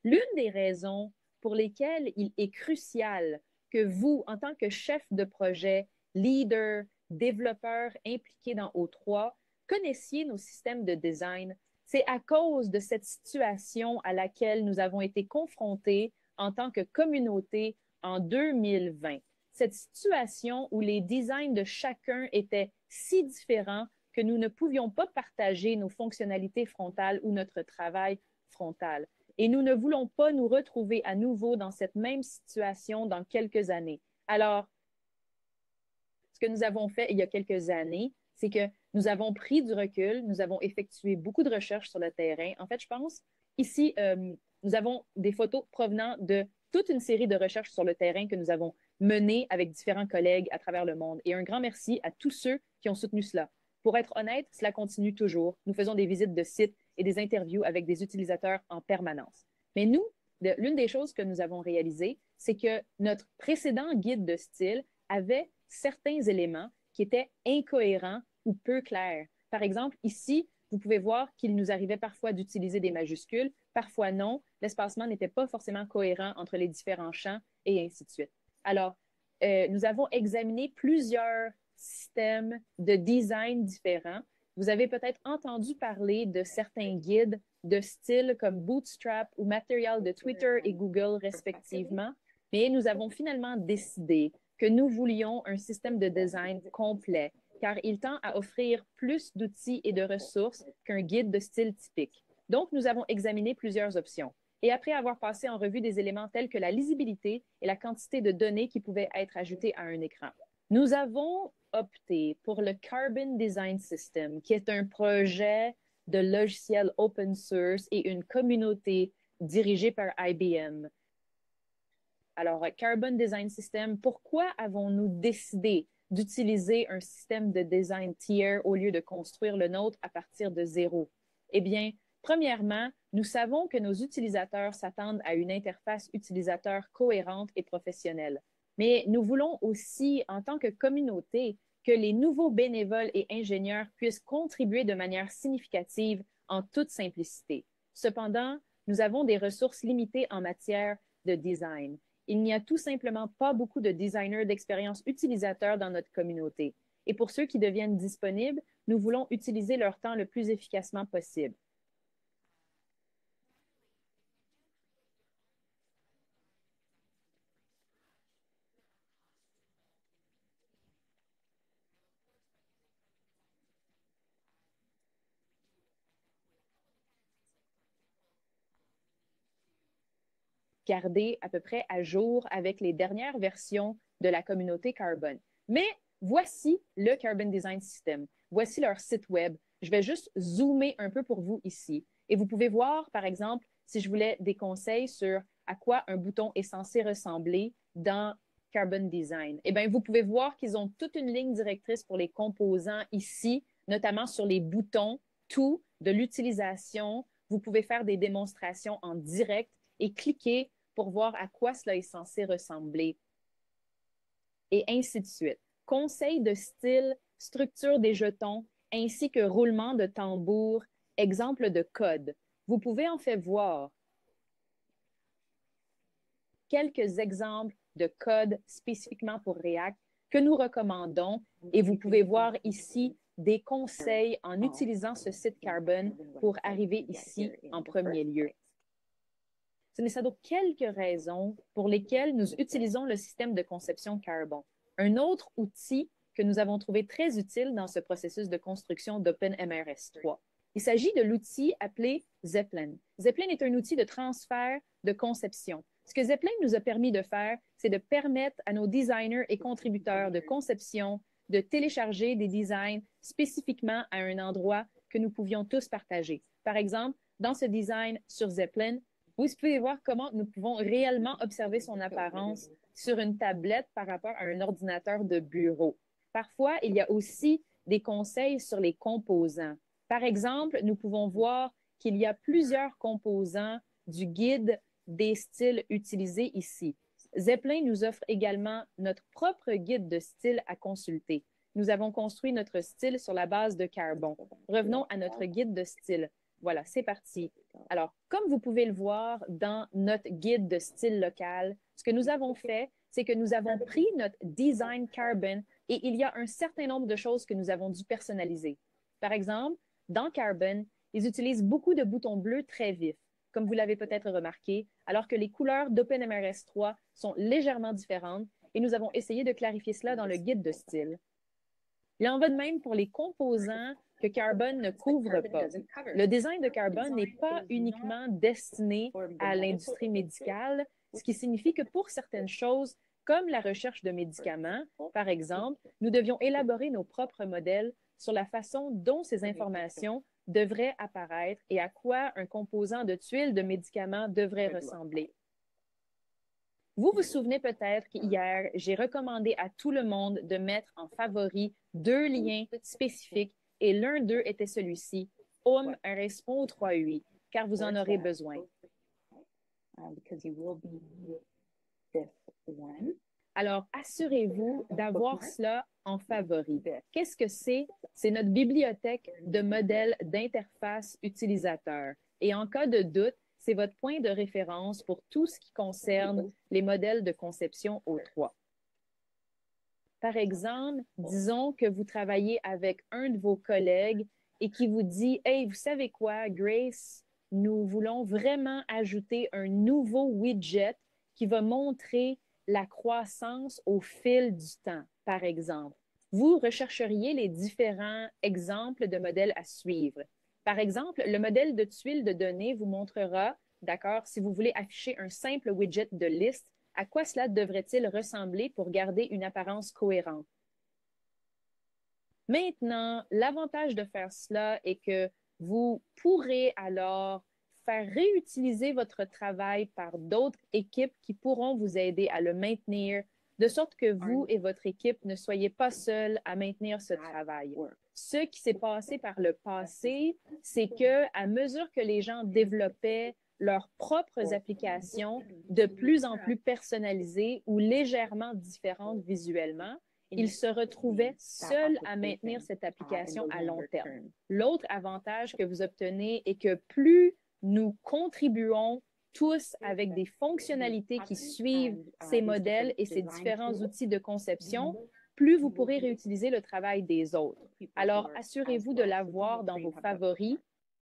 L'une des raisons pour lesquelles il est crucial que vous, en tant que chef de projet, leader, développeur impliqué dans O3, connaissiez nos systèmes de design, c'est à cause de cette situation à laquelle nous avons été confrontés en tant que communauté en 2020. Cette situation où les designs de chacun étaient si différents que nous ne pouvions pas partager nos fonctionnalités frontales ou notre travail frontal. Et nous ne voulons pas nous retrouver à nouveau dans cette même situation dans quelques années. Alors, ce que nous avons fait il y a quelques années, c'est que nous avons pris du recul, nous avons effectué beaucoup de recherches sur le terrain. En fait, je pense, ici, nous avons des photos provenant de toute une série de recherches sur le terrain que nous avons menées avec différents collègues à travers le monde. Et un grand merci à tous ceux qui ont soutenu cela. Pour être honnête, cela continue toujours. Nous faisons des visites de sites et des interviews avec des utilisateurs en permanence. Mais nous, l'une des choses que nous avons réalisées, c'est que notre précédent guide de style avait certains éléments qui étaient incohérents ou peu clairs. Par exemple, ici, vous pouvez voir qu'il nous arrivait parfois d'utiliser des majuscules, parfois non. L'espacement n'était pas forcément cohérent entre les différents champs et ainsi de suite. Alors, nous avons examiné plusieurs systèmes de design différents. Vous avez peut-être entendu parler de certains guides de style comme Bootstrap ou Material de Twitter et Google respectivement, mais nous avons finalement décidé que nous voulions un système de design complet, car il tend à offrir plus d'outils et de ressources qu'un guide de style typique. Donc, nous avons examiné plusieurs options. Et après avoir passé en revue des éléments tels que la lisibilité et la quantité de données qui pouvaient être ajoutées à un écran, nous avons opté pour le Carbon Design System, qui est un projet de logiciel open source et une communauté dirigée par IBM. Alors, Carbon Design System, pourquoi avons-nous décidé d'utiliser un système de design tier au lieu de construire le nôtre à partir de zéro? Eh bien, premièrement, nous savons que nos utilisateurs s'attendent à une interface utilisateur cohérente et professionnelle. Mais nous voulons aussi, en tant que communauté, que les nouveaux bénévoles et ingénieurs puissent contribuer de manière significative en toute simplicité. Cependant, nous avons des ressources limitées en matière de design. Il n'y a tout simplement pas beaucoup de designers d'expérience utilisateur dans notre communauté. Et pour ceux qui deviennent disponibles, nous voulons utiliser leur temps le plus efficacement possible. Garder à peu près à jour avec les dernières versions de la communauté Carbon. Mais voici le Carbon Design System. Voici leur site web. Je vais juste zoomer un peu pour vous ici. Et vous pouvez voir, par exemple, si je voulais des conseils sur à quoi un bouton est censé ressembler dans Carbon Design. Eh bien, vous pouvez voir qu'ils ont toute une ligne directrice pour les composants ici, notamment sur les boutons, tout de l'utilisation. Vous pouvez faire des démonstrations en direct et cliquer pour voir à quoi cela est censé ressembler, et ainsi de suite. Conseils de style, structure des jetons, ainsi que roulement de tambour, exemple de code. Vous pouvez en fait voir quelques exemples de code spécifiquement pour React que nous recommandons et vous pouvez voir ici des conseils en utilisant ce site Carbon pour arriver ici en premier lieu. Ce n'est ça donc quelques raisons pour lesquelles nous utilisons le système de conception Carbon. Un autre outil que nous avons trouvé très utile dans ce processus de construction d'OpenMRS3. Il s'agit de l'outil appelé Zeppelin. Zeppelin est un outil de transfert de conception. Ce que Zeppelin nous a permis de faire, c'est de permettre à nos designers et contributeurs de conception de télécharger des designs spécifiquement à un endroit que nous pouvions tous partager. Par exemple, dans ce design sur Zeppelin, vous pouvez voir comment nous pouvons réellement observer son apparence sur une tablette par rapport à un ordinateur de bureau. Parfois, il y a aussi des conseils sur les composants. Par exemple, nous pouvons voir qu'il y a plusieurs composants du guide des styles utilisés ici. Zeppelin nous offre également notre propre guide de style à consulter. Nous avons construit notre style sur la base de Carbon. Revenons à notre guide de style. Voilà, c'est parti. Alors, comme vous pouvez le voir dans notre guide de style local, ce que nous avons fait, c'est que nous avons pris notre design Carbon et il y a un certain nombre de choses que nous avons dû personnaliser. Par exemple, dans Carbon, ils utilisent beaucoup de boutons bleus très vifs, comme vous l'avez peut-être remarqué, alors que les couleurs d'OpenMRS 3 sont légèrement différentes et nous avons essayé de clarifier cela dans le guide de style. Il en va de même pour les composants que Carbon ne couvre pas. Le design de Carbon n'est pas uniquement destiné à l'industrie médicale, ce qui signifie que pour certaines choses, comme la recherche de médicaments, par exemple, nous devions élaborer nos propres modèles sur la façon dont ces informations devraient apparaître et à quoi un composant de tuiles de médicaments devrait ressembler. Vous vous souvenez peut-être qu'hier, j'ai recommandé à tout le monde de mettre en favori 2 liens spécifiques et l'un d'eux était celui-ci, RS 3UI, car vous en aurez besoin. Alors, assurez-vous d'avoir cela en favori. Qu'est-ce que c'est? C'est notre bibliothèque de modèles d'interface utilisateur. Et en cas de doute, c'est votre point de référence pour tout ce qui concerne les modèles de conception O3. Par exemple, disons que vous travaillez avec un de vos collègues et qui vous dit « Hey, vous savez quoi, Grace, nous voulons vraiment ajouter un nouveau widget qui va montrer la croissance au fil du temps, par exemple. » Vous rechercheriez les différents exemples de modèles à suivre. Par exemple, le modèle de tuile de données vous montrera, d'accord, si vous voulez afficher un simple widget de liste, à quoi cela devrait-il ressembler pour garder une apparence cohérente. Maintenant, l'avantage de faire cela est que vous pourrez alors faire réutiliser votre travail par d'autres équipes qui pourront vous aider à le maintenir, de sorte que vous et votre équipe ne soyez pas seuls à maintenir ce travail. Ce qui s'est passé par le passé, c'est que à mesure que les gens développaient leurs propres applications de plus en plus personnalisées ou légèrement différentes visuellement, ils se retrouvaient seuls à maintenir cette application à long terme. L'autre avantage que vous obtenez est que plus nous contribuons tous avec des fonctionnalités qui suivent ces modèles et ces différents outils de conception, plus vous pourrez réutiliser le travail des autres. Alors, assurez-vous de l'avoir dans vos favoris